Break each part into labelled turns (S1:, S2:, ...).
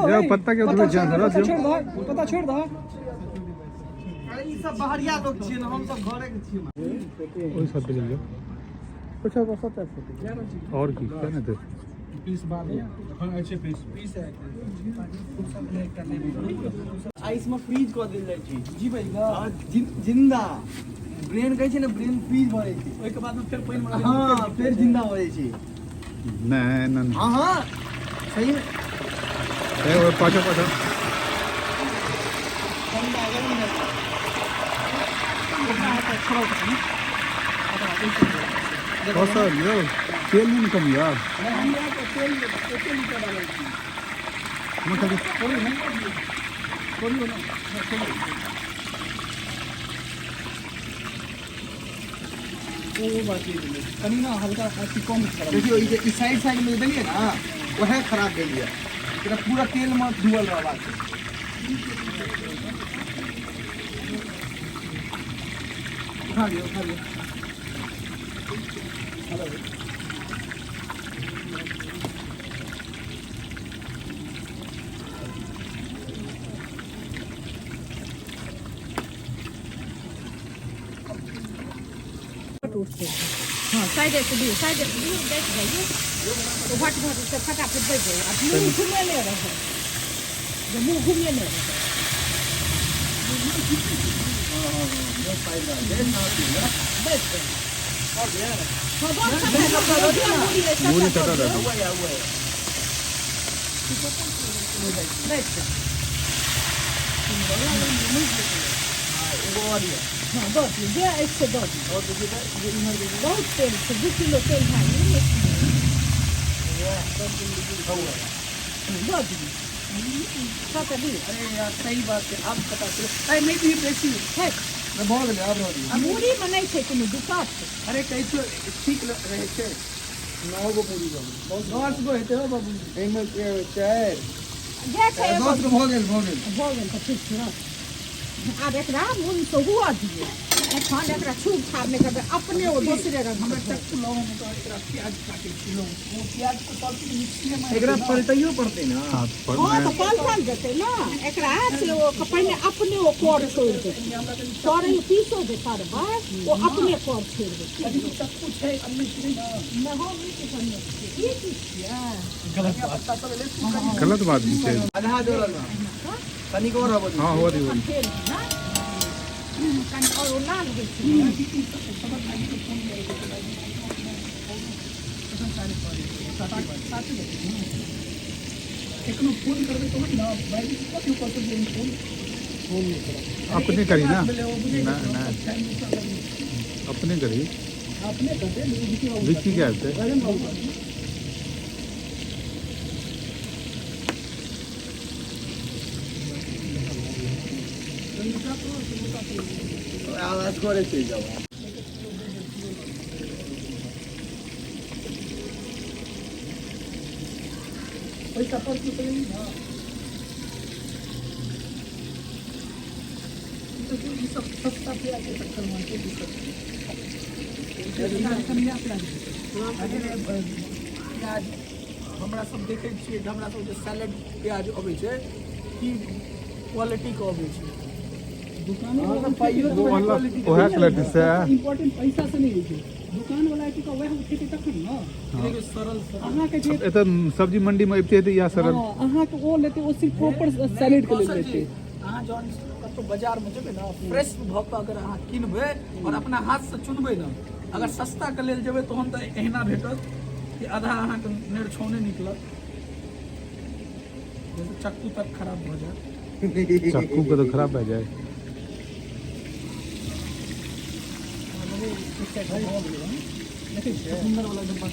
S1: भाई पत्ता के उठबे जान रहा
S2: छोड़ दो पता छोड़ दो
S3: ई सब बाहरिया लोग छियै न हम सब घरे के छियै
S1: ओइ सब पे लियो
S2: अच्छा बस 70
S1: और की क्या ना दे
S2: पीस बाद एखन अछि पीस है
S3: आइस में फ्रीज क देल जाइ छै
S2: जी भाई
S3: जिंदा ब्रेन कहै छै ने ब्रेन फ्रीज भ जाइ छै
S2: ओइ के बाद में फिर पानी में
S3: हां फिर जिंदा हो जाइ छै
S1: नहीं
S3: हां हां सही में
S1: ए वो पाछो पाछो
S3: ठंडा गरम है
S1: कौशल यो तेल नहीं कम यार
S2: कनी ना हल्का कम
S3: देखियो ई जे साइड में देलिए ना वह खराब देलिए तेरा पूरा तेल में डूबल रहबा छै खा लियो
S4: हाँ साइड से भी बैठ जाइए तो भट से फटाफट बैठ जाइए अब मुँह घूमे ले रहे जब मुँह घूमे ले रहे बैठ गए
S1: पूरी तटा दे
S4: बैठ गए हाँ दो दे इससे दो बहुत तेल से 2 किलो तेल है
S3: अरे यार सही बात है अब पता चलो अरे नहीं भी बेसी
S4: है
S3: मैं बहुत ले अब रही
S4: मूड़ी में नहीं थे कोनो दुकान
S3: अरे कैसे ठीक रहे छे 9 गो पूरी गो बहुत 10 गो हेते हो बाबू एमे चार
S4: जैसे
S3: 10 गो हो गेल
S4: तो ठीक छै अब एकरा मुन से हुआ दिए एखन एकरा छूट छाप नहीं करबे अपने वो दूसरे रंग
S3: हमरा तक लो हम तो एकरा प्याज काटे किलो वो प्याज को सब मिक्सी में एकरा पलटइयो पड़ते ना
S1: हां
S4: हाँ तो पलटल जते ना एकरा से वो पहले अपने वो कोर छोड़ दे कोर पीसो दे करबा वो अपने कोर छोड़ दे
S3: अभी तो सब कुछ है अन्य नहीं
S4: ना हो नहीं कुछ नहीं ये चीज
S3: गलत बात
S1: गलत बात नहीं है
S3: आधा जोर ना तनी को रहबो
S1: हां हो रही
S4: तेल ना कन और लाल हो
S3: एकनो फोन करबे तो ना भाई कथि ऊपर से फोन नहीं करा
S1: अपने करी ना ना अपने करी विक्की क्या है
S3: आवाज करे से जाओ पैसा पर तो नहीं ना तो ये सब सस्ता पे आके टक्कर मार के दिक्कत प्याज हमरा सब देखे छियै हमरा सब जे सैलेड प्याज अबै छै की क्वालिटी के अबै छै दुकान वाला पाइयो तो क्वालिटी
S1: ओहे क्वालिटी से
S2: इम्पोर्टेंट पैसा से नहीं होय दुकान वाला के तो वह खेती तखन ना लेकिन सरल अहाँ के जे
S1: ए त सब्जी मंडी में एते या सरल
S2: अहाँ के वो लेते वो सिर्फ प्रॉपर सैलेड के लेल लेते
S3: अहाँ जौन कतो बाजार में जेबै ना फ्रेश भऽ कऽ अगर अहाँ किनबै और अपना हाथ से चुनबै ना अगर सस्ता के लेल जेबै तहन तऽ एहिना भेटत कि आधा अहाँ के नेरछौने निकलत चक्कू तक खराब भऽ जायत
S1: चाकू के तो खराब भए जाए
S3: सुंदर वाला डब्बा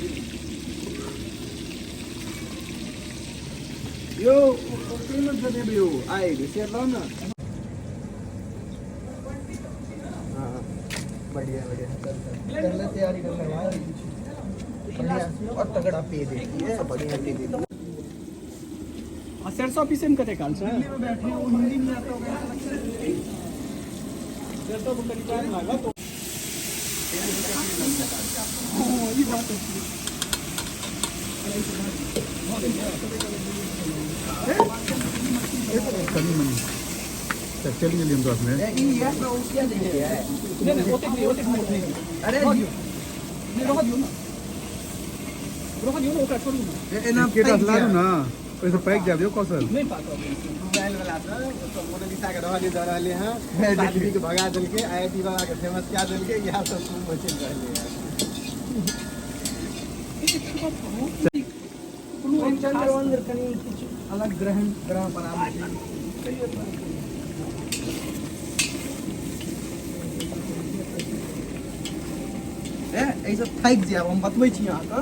S3: यो पेमेंट दे देबे यो आइ से लो ना हां बढ़िया बढ़िया कर ले तैयारी कर ले भाई बढ़िया और तगड़ा पे दे ये बढ़िया पे दे
S2: आ सरसों पीसे में कते काल से
S3: दिल्ली में बैठे हो हिंदी नहीं आता होगा
S2: सरसों को करीब टाइम लगा तो
S3: ये बात है
S1: कनी मनी चली गेली हम तो में
S3: नहीं ओते नहीं अरे नहीं रह दियो ना ओकरा छोड़ू ना
S1: एना केटा लारू ना पैसा पैक जा दियो कौशल
S3: नहीं पाता
S5: मोबाइल वाला था तो मोनालिसा के रहली द रहले हैं आदमी के भगा देल के आईआईटी वाला के फेमस क्या देल के यहां सब खूब बचल रहले हैं
S3: चंद्र वंद्र कनी कुछ अलग ग्रह बनावे ऐसा थाक जाब हम बतबै छी अहाँके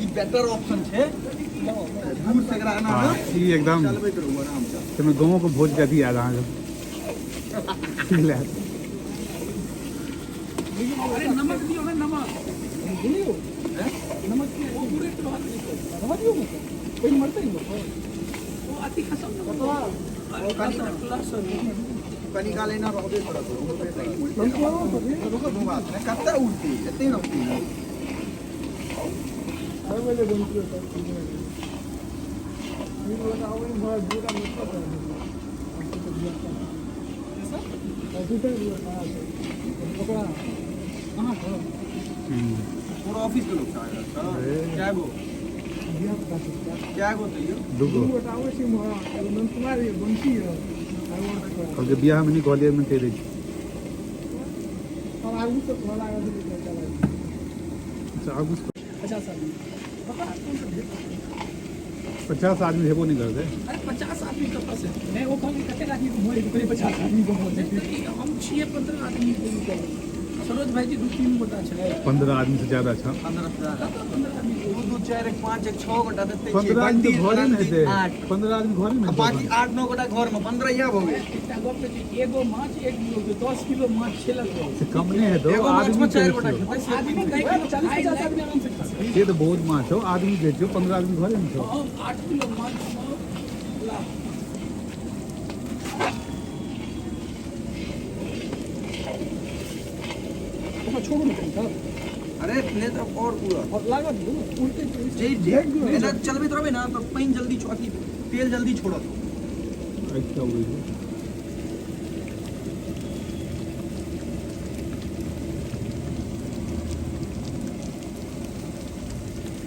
S3: ई बेटर ऑप्शन छै दूर से एकरा आना
S1: हां ई एकदम
S5: चलबैत रहू आराम से
S1: તમે गांव को भोज का दिया रहा है
S3: अरे नमक दियो ना नमक दियो नमक के वो पूरे तो रह दियो मत कोई मरता ही मत वो अति खसम न बता वो
S5: कनी का लेना रहबे करत रुको बात ने कत्ते उठती एते न उठती पूरा ऑफिस के लोग क्या गो
S1: दुगो कल के बियाह में नहीं ग्वालियर में तेरे अच्छा आगू 50 आदमी हेबो नहीं करते
S3: अरे 50 आदमी कहाँ से मैं वो कहूँ कते आदमी को मोए 50 आदमी को बोलते हम 6-15 आदमी को सरोज भाई जी 2-3 गोटा छै
S1: 15 आदमी से ज्यादा अच्छा
S3: 15 आदमी
S5: 2 4 1 5 1 6 गोटा देते
S1: 15 आदमी तो घरे में है 15 आदमी घरे में
S5: बाकी 8 9 गोटा घर में 15 या हो गए
S3: एकटा गप छै एगो माछ 1 किलो के 10 किलो माछ छेलक
S1: से कम नहीं है तो
S5: एगो माछ
S1: आदमी
S5: में 4
S1: बेचो।
S5: गोटा खेते
S3: आदमी कहीं 40-50 आदमी आराम से खा सकते
S1: ये तो बहुत माछ हो आदमी बेचो 15 आदमी घरे में छो
S3: 8 किलो माछ लाख छोड़ो ना कहीं साहब
S5: अरे ने तो और पूरा
S3: और लागत दो उल्टे
S5: जे एना चलबैत रहबे ना तो पानी जल्दी छोकी तेल जल्दी छोड़त
S1: अच्छा हुई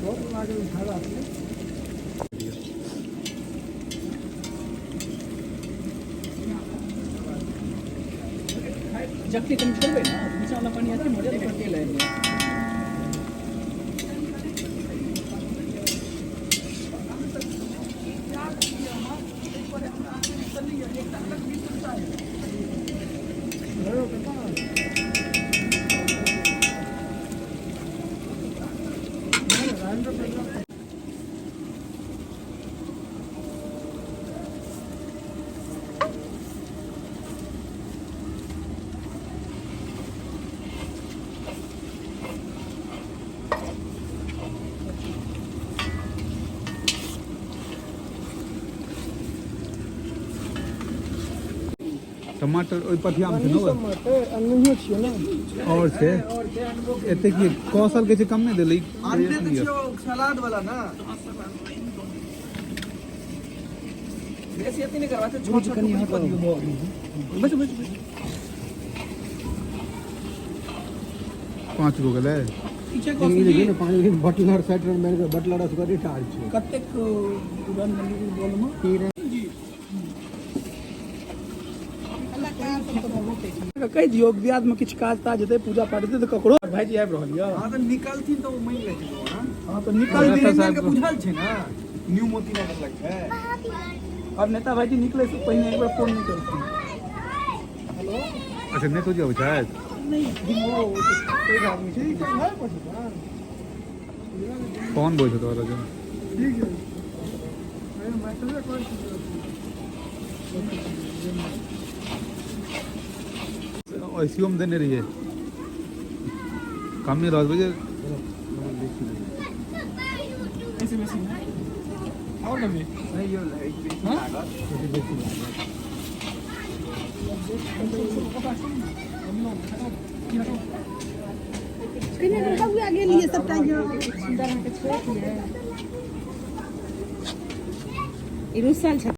S3: बहुत लागत उठा आपने जबकि तुम छोड़बे ना नीचे वाला पानी आते मरे तो तेल है
S1: टमाटर ओइ पथिया में न
S2: अन्नियो छियो ना
S1: और से एते की कौशल के जे कम नहीं देली
S5: आनने तो छियो सलाद वाला ना बेसी एते नहीं करवाते छोट छोट
S3: कनी हटा दो बस बस
S1: 5 गो गेलै
S3: पीछे को सी
S2: पानी बटलर सेटर मेरे को बटलर से करी टाल छै
S3: कतेक उड़न मंडी बोल में कह दियो ब्याज में किछु काज ताज हेतै पूजा पाठ हेतै तो ककरो भाईजी आबि रहल यऽ
S5: हां तो निकलथिन तो मई ले जेबो
S3: हां तो निकल
S5: निकल के बुझल छै ना न्यू मोती नगर लग छै
S3: अब नेता भाईजी निकले से पहले एक बार फोन नहीं करते हेलो
S1: अच्छा नहीं तो जो शायद
S3: नहीं वो कोई आदमी ठीक है
S1: कौन बोल तो वाला जो
S3: ठीक है मैं मैसेज कर
S1: ऐसी हम देने रहिए कम नहीं रह बजे
S3: ऐसे वैसे और लगे
S5: नहीं यो एक
S4: कने बउआ गेलिए सबटा सुंदर अहाँके छोड़ दिए ई रुसल छै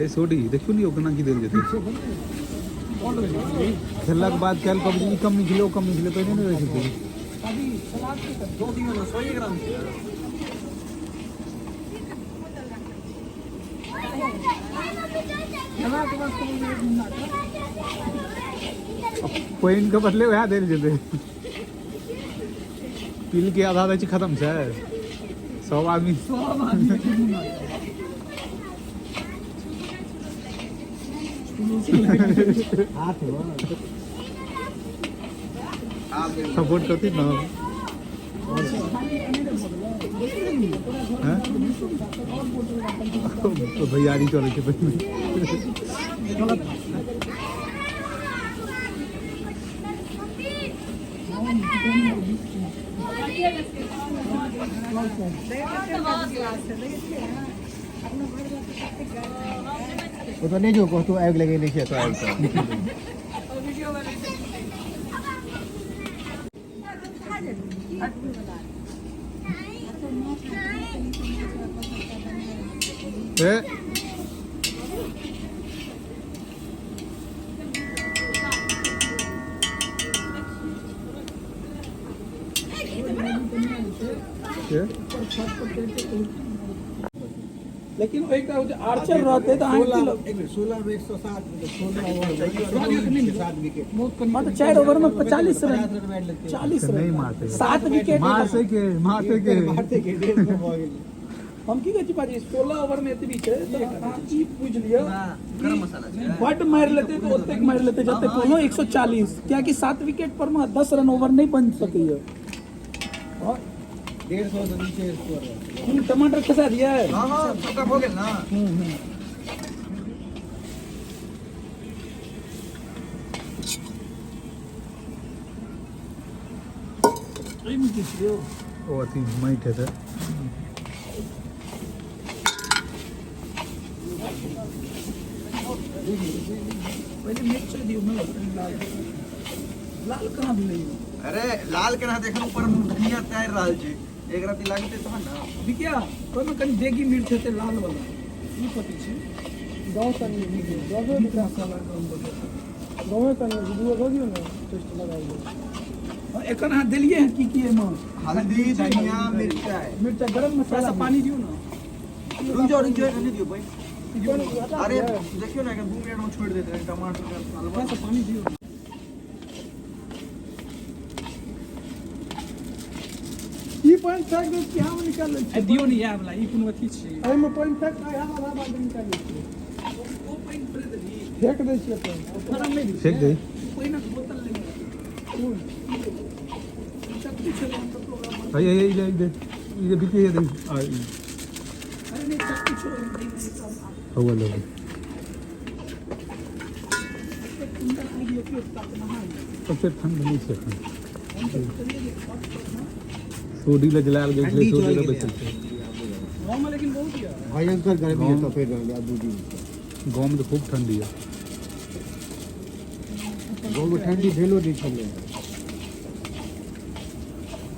S1: ए सोडी देखियो नहीं ओकना की देल जेते खेलला के बाद कल कब ई कम निकले ओ कम निकले पहले नहीं रहे थे
S2: अभी सलाद के कर
S3: 2 दिन में 100 ग्राम
S2: सलाद के बाद तो एक मिनट
S1: पॉइंट के बदले वहाँ देल जेते पील के आधा बैच खत्म छै 100 आदमी
S5: हाथ हो
S1: सपोर्ट करती ना हैं तो भैयारी चले के पहले
S5: वो तो नहीं जो को तो आग लगे नहीं तो आग
S1: ए
S3: लेकिन एक आर्चर रहते तो
S5: 16 में 107 16 विकेट
S3: मतलब 4 ओवर में 40 रन 40
S1: नहीं
S3: रन
S1: मारते
S3: 7 विकेट
S1: मारते के
S5: मारते के 150 हो गेल
S3: हम की कहती पाजी 16 ओवर में एतबी छै तो अहाँ ई पूछ लियो गरम मसाला छै बड मार लेते तो ओतेक मार लेते जते कोनो 140 क्या कि 7 विकेट पर में 10 रन ओवर नहीं बन सकैया
S5: 150 से नीचे स्कोर है
S3: हम टमाटर खसा दिया
S5: हां हां सबका हो गेल ना
S3: ई में किछ लियो
S1: ओ अथी माइट है
S3: पहले मिर्च दियो ना लाल लाल कहां भी नहीं
S5: अरे लाल केना देखन ऊपर धनिया तैयार रहल छै एक राती लागते तहन ना
S3: बिकिया कोनो कनी देगी मिर्च हेते लाल वाला ई पति छै गांव तनी नीक गांव में का साला गांव में तनी वीडियो हो दियो ना टेस्ट लगाइयो एखन हां देलिए हैं की एमा
S5: हल्दी धनिया मिर्च
S3: गरम मसाला पानी दियो ना
S5: रुक जाओ नहीं दियो भाई अरे देखियो ना 2 मिनट में छोड़ देते हैं टमाटर का हलवा
S3: से पानी दियो
S2: ई पॉइंट फेंक दे क्या में निकाल ले
S3: दियो नहीं या वाला ई कोनो अथी छै
S2: एहि में पॉइंट फेंक आया वाला बाद निकाल ले
S3: ओ पाइन भर दे
S2: फेंक दे छियै तो
S3: गरम नहीं
S1: फेंक दे
S3: कोई ना बोतल ले चक्की छोड़ तो प्रोग्राम
S1: भाई ये ये बिके दे
S3: अरे नहीं चक्की छोड़ नहीं
S1: हो लो
S3: अंदर आ गया कि उसका नहा
S1: तो फिर ठंड नहीं से सोडी ले जलाल गई ले सोडी ले बचल
S3: गाँव में लेकिन बहुत ही है
S5: भयंकर गर्मी है तो फिर रहेंगे अब 2 दिन
S1: गांव में तो खूब ठंडी है
S5: गांव में ठंडी भेलो नहीं छले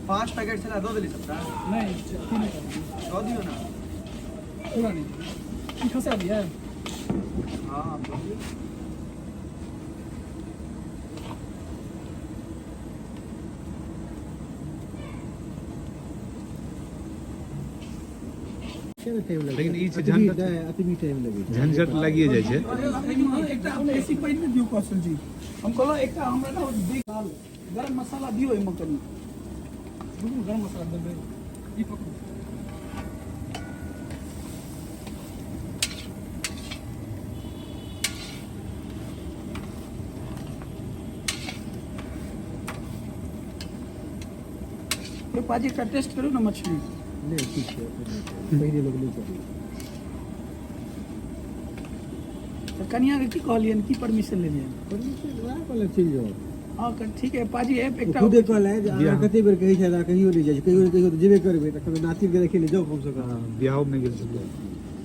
S5: 5 पैकेट से दो दिली सबका
S3: नहीं तीन का
S5: दो दियो ना
S3: पूरा नहीं ई खसा दिया
S5: हां
S1: लेकिन ई झंझट
S5: अतनी टाइम लगे
S1: झंझट लगिए जाइ छै
S3: एकटा हम ऐसी पहिने दियो कौशल जी हम कहलो एकटा हमरा ना देख गरम मसाला दियो एमे कनी गरम मसाला देबे ई पकड़ो ये पाजी का टेस्ट करो ना मछली
S5: ले ठीक है पहले लोग ले चले
S3: तो कनिया के की कहलियन की परमिशन लेलियन
S5: परमिशन वहाँ वाला चल जाओ
S3: हां ठीक है पाजी ऐप एकटा
S5: खुदे कहल है जे कते बेर कहै छै कहियो नहीं जाइ कहियो तो जेबे करबे त कभी नातिर के देखे ले जाओ कम से कम
S1: बियाह में गेल छलै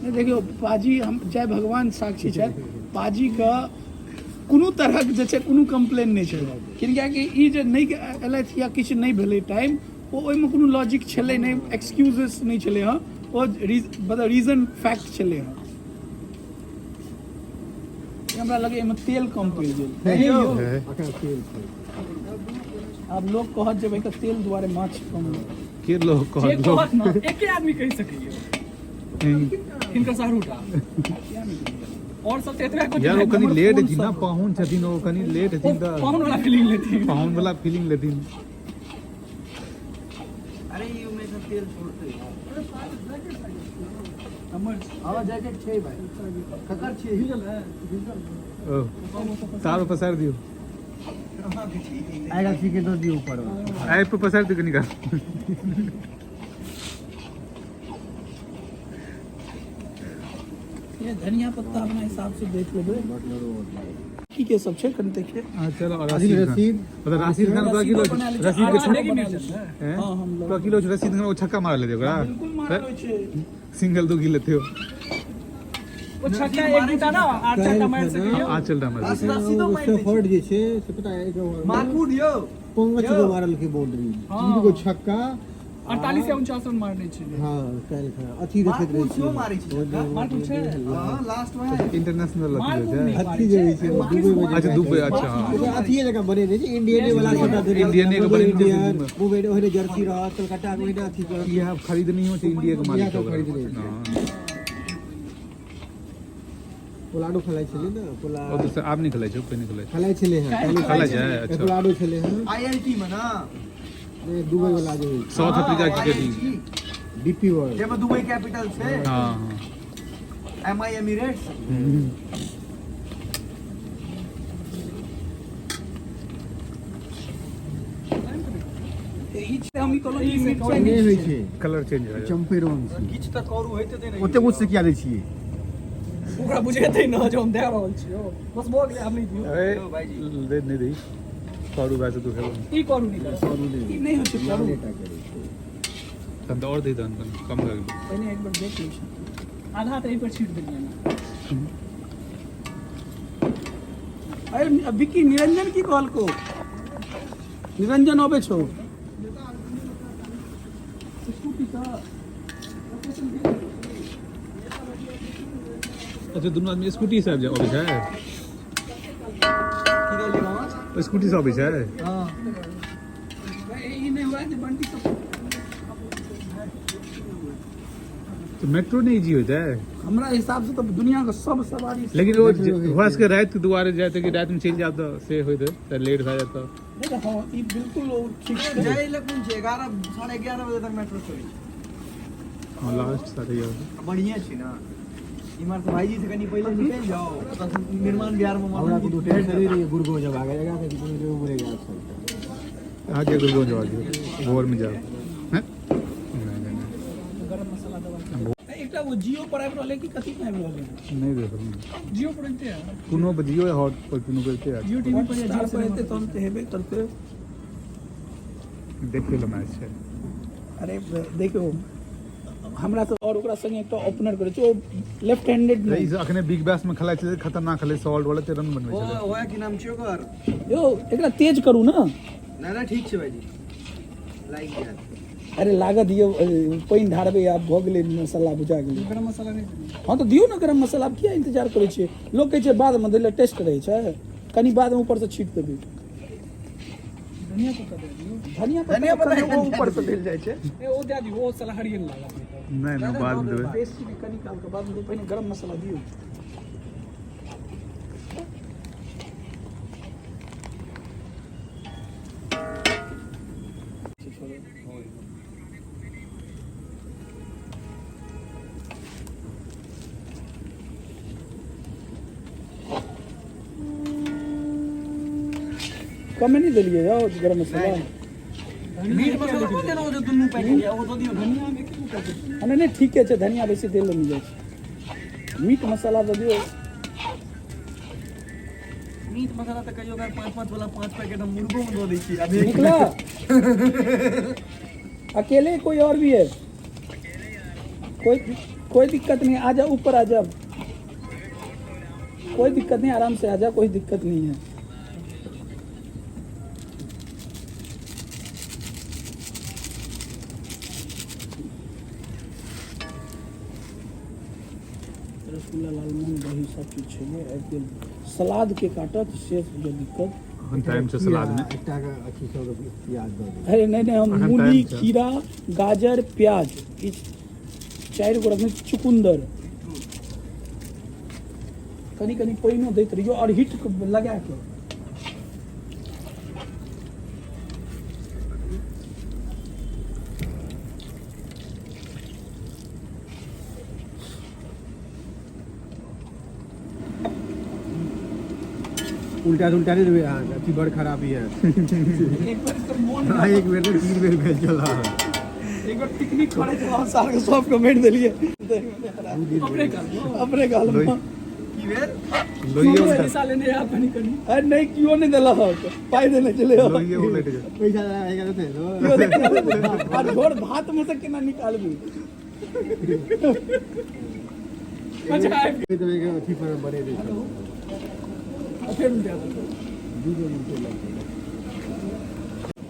S3: नहीं देखियो पाजी हम जय भगवान साक्षी छै पाजी का कोनो तरहक जे छै कोनो कंप्लेन नहीं छै कियाकि ई जे नहीं एलैथ या किछ नहीं भेलै टाइम ओ ओइमे कोनो लॉजिक छलै नहीं एक्सक्यूजेस नहीं छलै हां ओ मतलब रीजन फैक्ट छलै हां हमरा लगे एमे तेल कम पड़ गेल
S1: है।
S3: आब लोग कहत जे भाई तेल दुआरे माछ कम
S1: के लोग
S2: जे
S1: कहत
S2: कहत ना एके आदमी कहि सकैए हिनकर सारूटा और सब एतबे को
S1: यार वो कनी लेट थी ना पाहुन छथिन वो कनी लेट थी त
S2: कौन वाला फीलिंग लेती है
S1: पाहुन वाला फीलिंग लेथिन
S5: अरे ये में सब तेल छोड़ते
S3: हमर
S5: हवा जैकेट छै भाई ककर छै हिजल है
S1: ओ तार पसार दियो
S5: आएगा सीखे दो दी ऊपर
S1: आए पे पसार दियो कनी का
S3: ये धनिया पत्ता अपना हिसाब से देख लेबे की के सब छै कनी देखिए
S1: हां चलो और
S5: रसीद
S1: मतलब रसीद खान का किलो रसीद के
S2: देगी मिर्च
S1: हैं
S3: हां हम लोग
S1: तो किलो रसीद खान वो छक्का मार लेते ओकरा
S3: बिल्कुल मार होय छै
S1: सिंगल दो की लेते हो
S2: वो छक्का एक बूटा ना आठ छक्का मार सके
S1: आज चल रहा है
S5: रसीदो मार फर्ड जे छै से पता है जो मारकू दियो 5 गो मारल के बाउंड्री 3 गो छक्का
S2: 48 या 49 रन मारने चाहिए
S5: हां काल अथी रखैत रहै छै मारै छै
S2: मारकू छै
S5: हां लास्ट में
S1: इंटरनेशनल लग
S2: मारकू
S1: है
S2: नहीं
S5: अथी जे होइ छै दुबई में
S1: अच्छा दुबई अच्छा हां
S5: अथी जगह बने रहै छै इंडियन वाला छोटा
S1: इंडियन के बने
S5: इंडियन मुंबई ओहने जर्सी रहत कलकत्ता में ओहने अथी कर
S1: ये आप खरीदनी हो तो इंडिया के मालिक हो
S5: खरीद रहे
S1: हां
S5: पोलाडो खेलाइ छलै ना पोला
S1: और दूसरा आप नहीं खिलाए जो कोई नहीं खिलाए
S5: खेलाइ छलै हैं
S1: खेला जाए अच्छा
S5: पोलाडो छलै हैं
S6: आईएलटी में ना
S5: दुबई वाला जो होइ
S1: साउथ अफ्रीका की टीम
S5: डीपी वर्ल्ड
S6: जेमे दुबई कैपिटल छे
S1: हां
S6: एमआई एमिरेट्स
S3: ई छै हम ई कहलो ई मिर्च
S5: नहि होइ छै
S1: कलर चेंज हो जाए
S5: चम्पेरोन
S6: किछ त करू होइते दे नहीं
S5: ओते कुछ से किया दै छियै
S2: ओकरा बुझेतै ना जो हम दे रहल छियो बस भो गेलै हम नहीं दियो
S1: अरे दे नहीं दी करू वैसे तो खेलो
S2: ई करू नहीं कर
S3: ई नहीं होय छै करू
S1: तब और दे दन कम कर
S3: पहले एक बार देख लै छी
S2: आधा तो यहीं पर छीट देलिए ना
S3: अरे विकी निरंजन की कहल को निरंजन अबे छौ
S1: अच्छा दोनों आदमी स्कूटी से आबि जाओ अभी है स्कूटी से अभी है
S3: ई नहीं हुआ जे बंटी सब
S1: तो मेट्रो नहीं इजी होता है
S3: हमरा हिसाब से तो दुनिया का सब सवारी
S1: लेकिन वो हुआ के रात के दुआरे जाते कि रात में चल जाता से होते तो लेट हो जाता
S3: नहीं हां ई बिल्कुल वो ठीक है
S6: जाए लेकिन 11 11:30 बजे तक मेट्रो चली
S1: हां लास्ट सारे यार
S6: बढ़िया छी ना इमर से भाईजी से कनी पहले निकल जाओ तो निर्माण बिहार में
S5: हमरा को तो टेंशन नहीं रही गुरगो जब आ गएगा तो जो बोलेगा आप
S1: आगे गुरगो जाओ भोर में जाओ हैं
S3: गरम मसाला दबा एकटा वो जियो पर आबि रहले कि कथि में आबि रहले
S1: नहीं देखो
S2: जियो पर रहते हैं
S1: कुनो बजियो है हॉट पर कुनो करते हैं
S2: जियो टीवी पर या
S3: स्टार
S2: जियो
S3: पर
S2: पर
S3: एते तहन ते हेबे करते
S1: देख लो मैच है
S3: अरे देखो हमरा तो और ओकरा संगे एकटा ओपनर करे छै ओ लेफ्ट हैंडेड
S1: रही अखने बिग बैश में खेलाइ छै खतरनाक खेले सॉल्ट वाला ते रन बनबै छै
S6: ओए की नाम छियो कर
S3: यो एकरा तेज करू ना
S6: ना ना ठीक छे भाईजी लाइक यार
S3: अरे लागत दियो पानी ढारबे आब भ गेलै मसाला बुझा गेलै
S2: गरम मसाला नहीं
S3: हां तो दियो ना गरम मसाला अब किया इंतजार करै छियै लोग कहै छै बाद में देले टेस्ट रहै छै कनी बाद में ऊपर से छीट देबै
S2: धनिया पत्ता दे दियो
S3: धनिया पत्ता वो ऊपर से देल जाइ छै
S2: ए ओ दे दियो वो साला हरियर लागा
S1: नहीं नहीं बाद में देबै
S3: पेस्ट भी कनी काल के बाद में पहले गरम मसाला दियो कम नहीं दिलिए जाओ गरम मसाला
S6: मीट मसाला को देना वो जो दुनु पैकेट है वो तो दियो धनिया में क्यों पैकेट
S3: अने नहीं ठीक है धनिया बेसी तेल नहीं जाए मीट मसाला दे दियो
S6: मीट मसाला तो कहियो अगर 5 वाला 5 पैकेट हम मुर्गों में दो दै छी अभी
S3: निकला अकेले कोई और भी है कोई दिक्कत नहीं आ जा ऊपर आ जा कोई दिक्कत नहीं आराम से आ जा कोई दिक्कत नहीं है रसगुल्ला लालमोहन दही सब चीज है एकदम सलाद के काटत से जो दिक्कत
S1: हम टाइम से सलाद में
S5: एकटा के अथी सब प्याज दऽ दे।
S3: अरे नहीं हम
S1: अखन
S3: मूली
S1: टाइम छै।
S3: खीरा गाजर प्याज ई 4 गो रखने चुकुंदर कनी कनी पानियो दैत रहियो और हिट लगा के
S5: उल्टा उल्टा नहीं देबे अहाँ अथी बड़ खराबी है।
S3: एक बार तो मन
S5: हाँ एक बेर नहीं 3 बेर भेज चला।
S3: एक बार पिकनिक करे चला सार के सब कमेंट देलिए अपने गाल में
S6: की भेल
S1: लोहिए
S3: पैसा
S1: उल्टा
S3: लेने आ कनी कनी अरे नहीं क्यों नहीं देला हो पाई देने चले हो
S1: लोहिए उल्टे गए।
S5: पैसा आएगा तो
S3: क्यों देखे और घोड़ भात में से केना निकालबी अच्छा आइ
S5: तो एक अथी पर बने दे।
S3: फिर दे दो
S5: वीडियो नीचे लग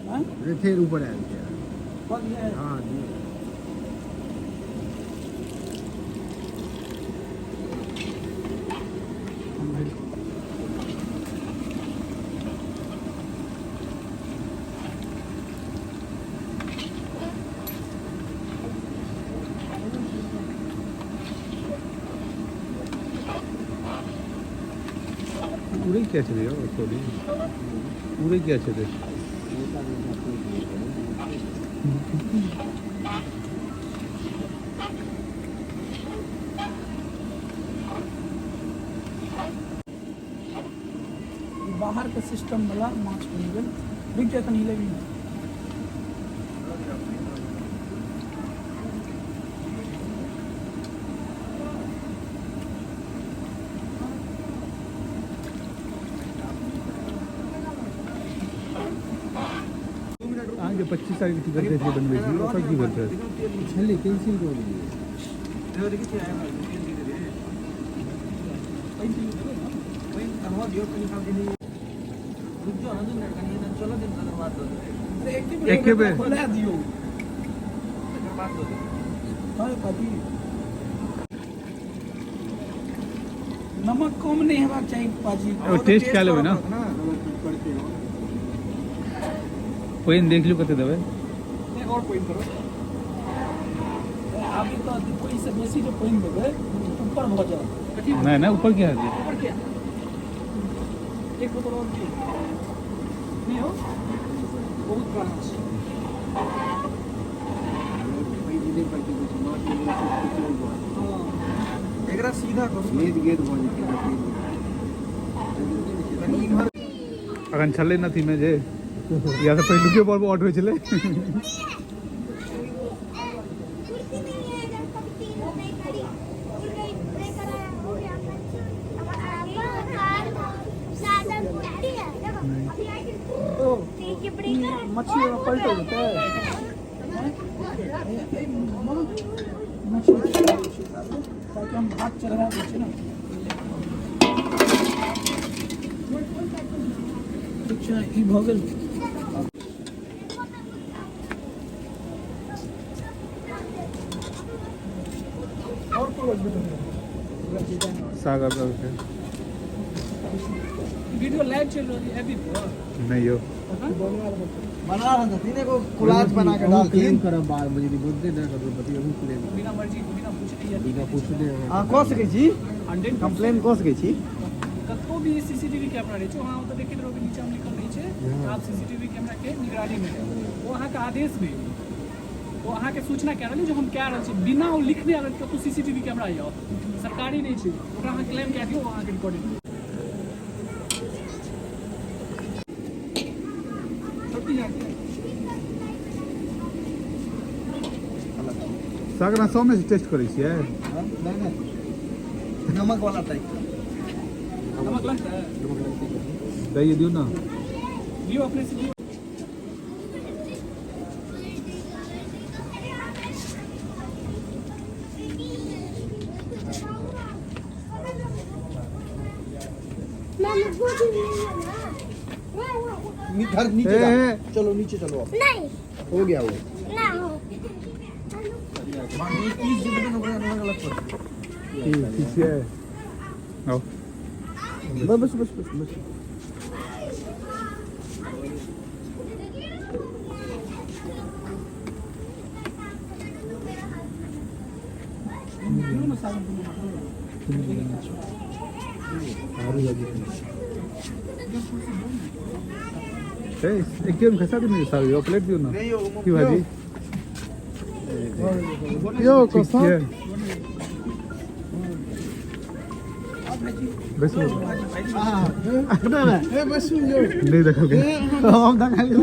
S3: हां
S5: गया। फिर ऊपर आ गया।
S3: कौन है
S5: हाँ जी।
S1: पूरे क्या चले हो सॉरी पूरे क्या चले
S3: बाहर के सिस्टम वाला माछ बन गेल बिक जाए कहीं लेबी
S1: आगे 25 तारीख की टिकट देखिए बनवे जी ऑफर की बोलते हैं
S5: छले कैंसिल कर दिए।
S6: देवर की आया भाई वही हम दियो कनी काम के नहीं रुक जाओ ना दिन कनी ना चलो दिन का बात दो
S1: एक के बेर
S3: खोला दियो
S6: बात दो
S3: हां कभी नमक कम नहीं हेबाक चाहिए पाजी
S1: और टेस्ट क्या लेबे ना
S5: करते हो।
S1: पाइन देख लो कते देबे
S2: एक और पॉइंट करो
S3: अभी तो कोई से बेसी जो पानी देबे ऊपर हो जाए
S2: कथी
S1: नहीं ना ऊपर क्या है
S2: ऊपर क्या एक बोतल और दियो नहीं हो बहुत पुराना है
S5: पैसे दे पड़ते कुछ मार के कुछ
S2: हाँ
S6: एकरा सीधा करू
S5: गेट गेट बन के
S6: कनी इमहर
S1: अखन छले नथी में जे या से पहलू के पर ऑटो चले
S3: मछली में पलट होता है मछली ताकि हम भात चढ़ा देते ना अच्छा ई भ गेल और कोई
S1: सागर का
S2: वीडियो लाइव चल रही है अभी
S1: नहीं हो
S6: बना रहा था तीने को कोलाज बना के डाल
S5: क्लेम करब 12 बजे बोलते ना करो पति अभी क्लेम
S2: बिना मर्जी बिना पूछे ही
S5: बिना पूछले
S6: हां क सकै छी
S2: हंड्रेड
S6: कंप्लेन क सकै छी
S2: कतो भी सीसीटीवी कैमरा रहे छो हाँ तो देखिए रहोगे नीचे हम लिखल रही है आप सीसीटीवी कैमरा के निगरानी में है। वो अहाँ के आदेश में वो अहाँ के सूचना कह रही जो हम कह रहे हैं बिना वो लिखने आ रहे तो सीसीटीवी कैमरा आओ सरकारी नहीं है ओकरा अहाँ क्लेम कह दियो अहाँ के रिकॉर्डिंग
S1: सागर 100 में से टेस्ट करै छियै
S6: नहीं नहीं नमक वाला टाइप
S2: नमक लगता है
S1: दही दियो ना
S2: लियो अपने से लियो
S6: घर नीचे
S1: ए,
S6: जाओ।
S1: ए।
S6: चलो नीचे चलो आप
S7: नहीं
S6: हो गया वो
S7: ना हो
S6: इस जिंदगी में नौकरी अलग पड़
S1: ठीक है आओ
S3: बस बस बस बस
S1: एकदम खसा तुम्ही सावी प्लेट देऊ ना ती भाजी
S3: यो कसं
S1: बस
S3: ए बस यो
S1: नहीं देखोगे
S3: हम दाखल
S2: जी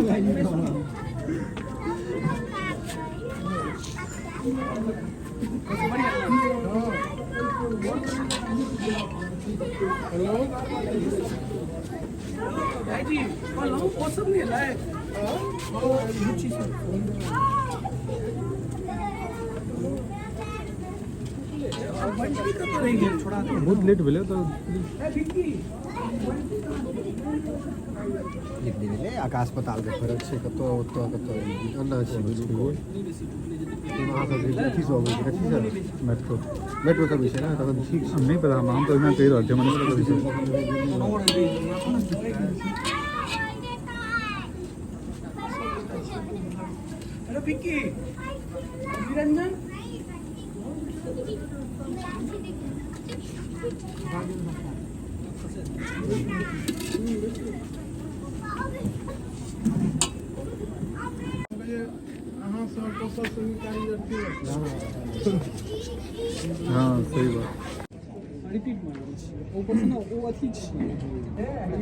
S2: हेलो मौसम नहीं है
S1: बहुत लेट भेले तो
S5: आकाश पताल के फरक छै कतो ओतो कतो अन्ना छै बुझियो वहां से अथी सब होय कथी सर मेट्रो सब छै ना तखन ठीक छै
S1: नहीं पता हम तो इतना कह रहे थे मैंने
S2: हेलो पिक्की निरंजन
S3: अहाँ सब कसर से निकाली रखिए
S1: हाँ सही बात
S2: रिपीट मारल छी ऊपर से ना वो अथी छी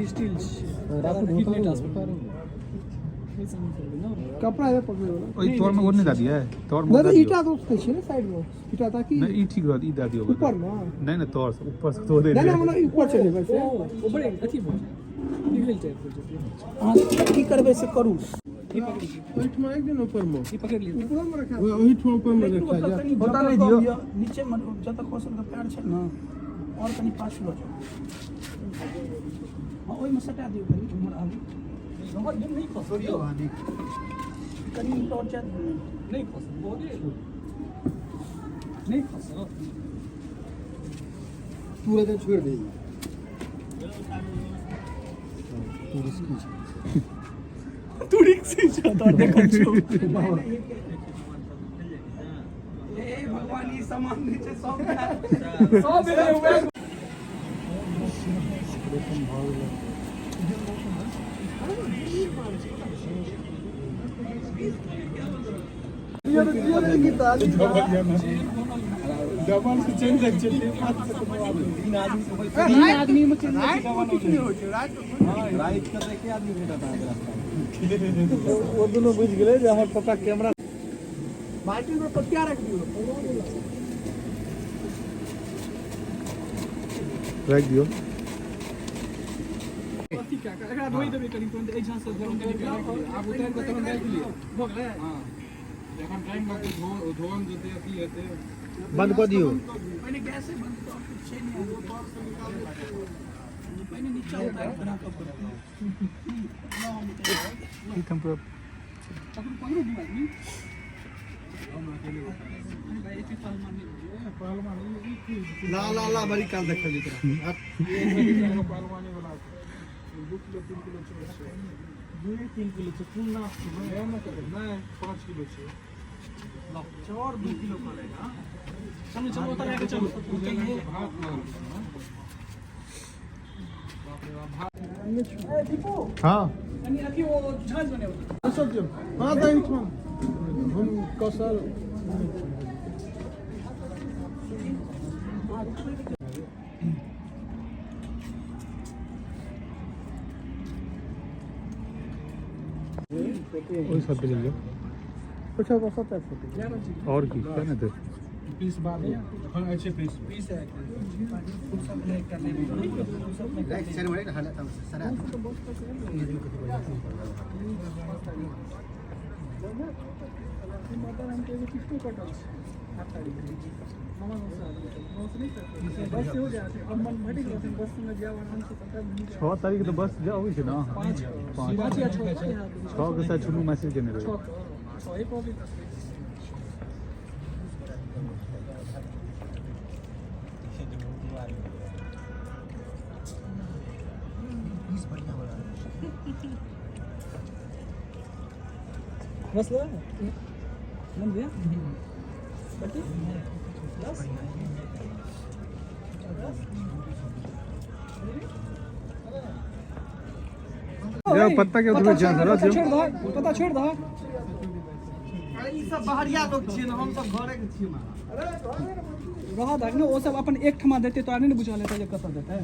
S2: स्टील छी
S3: कपड़ा है पकड़े वाला
S1: ओए तोर में और नहीं दादी है तोर में
S3: दादा ईटा तो उसके छे ना साइड में ईटा ताकि
S1: नहीं ई ठीक रहत ई दादी होगा
S3: ऊपर ना
S1: नहीं नहीं तोर से ऊपर से तो दे
S3: नहीं ना मतलब ऊपर चले वैसे
S2: वो बड़े अथी बोल निकल टाइप हो
S3: हां की करबे से करू
S2: ये पकड़
S3: ओइठमा एक दिन ऊपर में
S2: ये पकड़ लियो
S3: ऊपर में रखा ओइठमा ऊपर में रखा जा
S2: पता नहीं दियो
S3: नीचे जब तक खोसल का पैर छे ना और कनी पास लो जाओ हां ओइ में सटा दियो कनी उमर आगे
S2: नंबर दिन नहीं फंस
S5: छोड़ियो हां
S3: कनी टॉर्च
S2: नहीं फंस बहुत नहीं फंस
S5: पूरा दिन छोड़ दे तू रिस्की छै
S2: तू रिक्सी तो देखो
S3: ए भगवान ई सामान नीचे सब
S2: सब ले हुए
S3: डबल से चेंज एक्चुअली तीन आदमी में चेंज
S5: राइट कर के आदमी भेटा था
S3: वो दोनों बुझ गए जे हमर पप्पा कैमरा बाल्टी में पटिया रख दियो
S1: रख दियो
S2: अथी क्या एकरा धोई देबे कनी तुरंत एजा से गरम कनी के आप उतार के तुरंत डाल दियो हो गए हां जखन टाइम लगते धोवन जते अथी हेते
S5: बंद कर दियो
S3: मैंने गैस से बंद कर छे नहीं वो पार से निकाल मैंने नीचे उतार बना कर
S1: ठीक हम पूरा
S2: अपन पकड़ो दू आदमी हम अकेले भाई एक पहलवान नहीं
S5: ला ला ला बड़ी काल देख ली
S3: पहलवानी वाला 2 किलो 3 किलो छे 2-3 किलो छे फुल ना ना करे नहीं 5 किलो छे ला 2 किलो पड़ेगा
S2: चलो चलो उतर के चलो ए दीपू
S1: हाँ
S2: कनी अथी वो झांझ बने होते
S3: सब जो हां दाई छो हम कौशल
S1: वही सब ले लो
S3: कुछ और 70
S1: और की क्या ना थे
S3: पीस बाद हां अच्छे पीस है सब ले करने में सब में
S5: राइट साइड में हाल सरा
S2: माता राम के किसको कटल बस से हो जाते अब मन भटी गए बस में जाओ आराम से
S1: 6 तारीख तो बस जाओ हुई ना
S2: 5 या 6
S1: 6 के साथ छुनू मैसेज करने रहे
S2: 6 एक और भी बस लो मन दिया बटी 10
S1: जाओ पत्ता के उठबे जान रहा
S2: पता छोड़ दो पता छोड़ दो
S6: अरे ई सब बाहरिया लोग छियै ना, हम सब घरे के छियै मारा।
S2: रहा था ना वो सब अपन एक ठमा देते तो आने ने बुझा लेता जे कत देता है।